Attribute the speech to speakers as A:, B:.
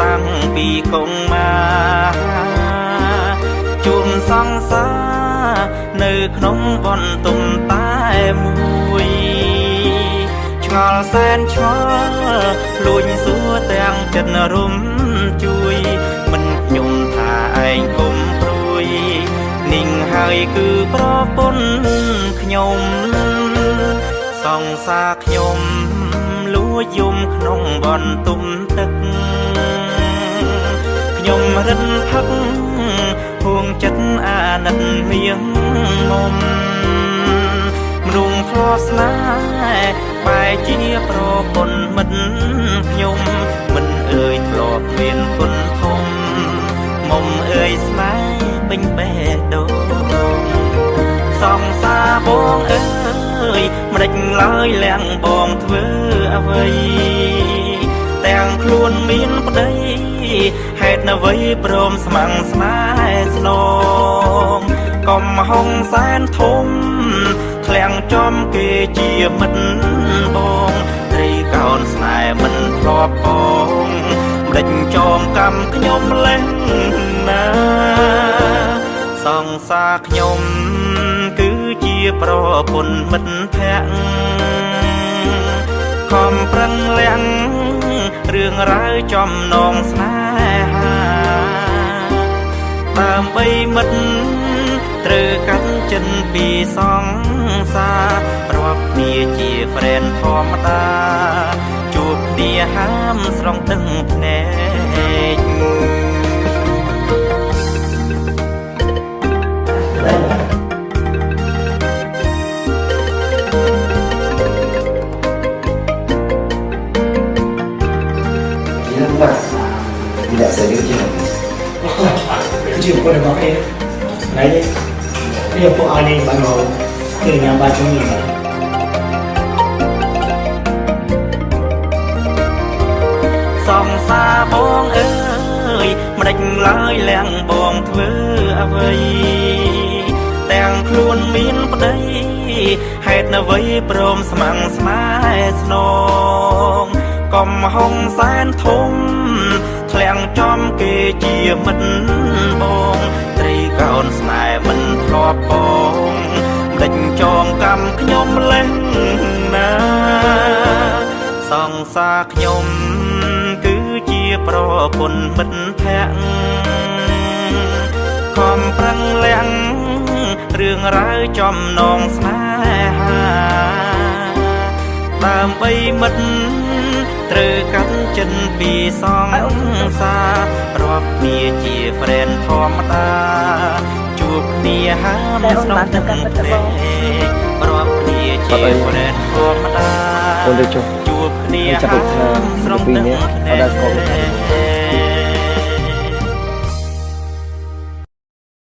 A: តាំងពីកងមកជួនសង្សារនៅក្នុងបន្ទុំតែមួយឆ្ងល់សែនឆ្ងល់លួចសួរទាំងចិត្តរំជួយមិនខ្ញុំថាឯងគុំព្រួយនិងហើយគឺប្រពន្ធខ្ញុំសង្សារខ្ញុំលួចយំក្នុងបន្ទុំទឹកខ្ញុំរិនផឹកហួងចិត្តអាណិតមៀងមុំមនុស្សធ្លាប់ស្នេហ៍បែរជាប្រពន្ធមិត្តខ្ញុំមិនអើយធ្លាប់មានគុណធំមុំអើយស្នេហ៍ពេញបេះដូងសង្សារបងអើយមិនដេចឡើយលៀងបងធ្វើអ្វីទាំងខ្លួនមានប្តីហេតុអ្វីព្រមស្មាំងស្នេហ៍ស្នងកុំហុងសែនធំធ្លាំងចំគេជាមិត្តបងត្រីកោនស្នេហ៍មិនធ្លាប់បងមិនដេចចងកម្មខ្ញុំលេងណាសង្សារខ្ញុំគឺជាប្រពន្ធមិត្តភក្តិខំប្រឹងលៀងរឿងរ៉ាវចំណងស្នេហាដើម្បីមិត្តត្រូវកាន់ចិនពីសង្សាររាប់គ្នាជា friend ធម្មតាជួបគ្នាហាមស្រង់ទឹកភ្នែក
B: Tidak serius je kerja pun dah pakai lain dia pun ada yang baru dia yang baca ni
A: song xaបងអើយមិនដេចឡើយលៀងបងធ្វើអ្វីទាំងខ្លួនមានប្តីហេតុអ្វីព្រមស្មាំងស្នេហ៍ស្នងកុំហុងសែនធំធ្លាំងចំគេជាមិត្តបងត្រីកោនស្នេហ៍មិនធ្លាប់បងមិនដេចចងកម្មខ្ញុំលេងណាសង្សារខ្ញុំគឺជាប្រពន្ធមិត្តភក្តិខំប្រឹងលៀងរឿងរ៉ាវចំណងស្នេហាដើម្បីមិត្តត្រូវកាន់ចិនពីសង្សាររាប់គ្នាជា friend ធម្មតាជួបគ្នាហាមស្នងទឹកភ្នែករាប់គ្នាជា friend ធម្មតាជួបគ្នាហាមស្នងទឹកភ្នែក